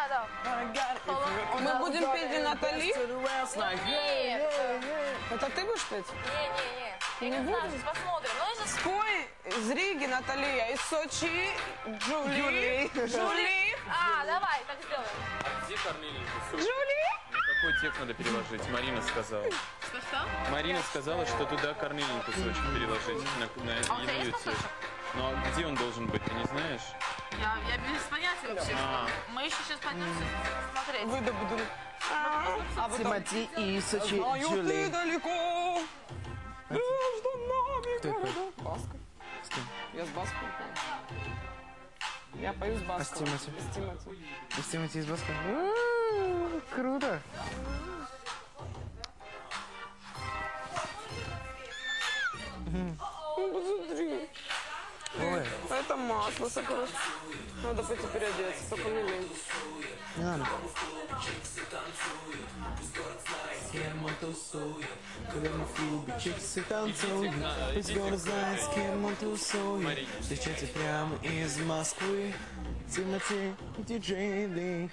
Да. Мы будем петь для Натали? Нет. Это ты будешь петь? Не. Я не знаю, сейчас посмотрим. Ну, это Спой из Риги, Наталья, из Сочи, Джули. давай, так сделаем. А где Корнелия? Джули? На какой текст надо переложить? Марина сказала. Что? Марина сказала, что туда Корнелию кусочек переложить. На у тебя есть цвет. Но где он должен быть, ты не знаешь? Я без понятия вообще. Мы еще сейчас пойдем смотреть. Выдобуду. Тимати и Сочи, Знаю, ты Джули. далеко. Между нами Кто это? города. Басков. С кем? Я с Баском. Я пою с Баском. А с Тимати? С Тимати. С Тимати из Баскова. Круто. Посмотри. Ой, Это масло, сокровище. Надо пойти переодеться, только не лень. не надо. Пусть город знает, с кем он тусует. Встречайте прямо из Москвы. Тимати, диджей Ли.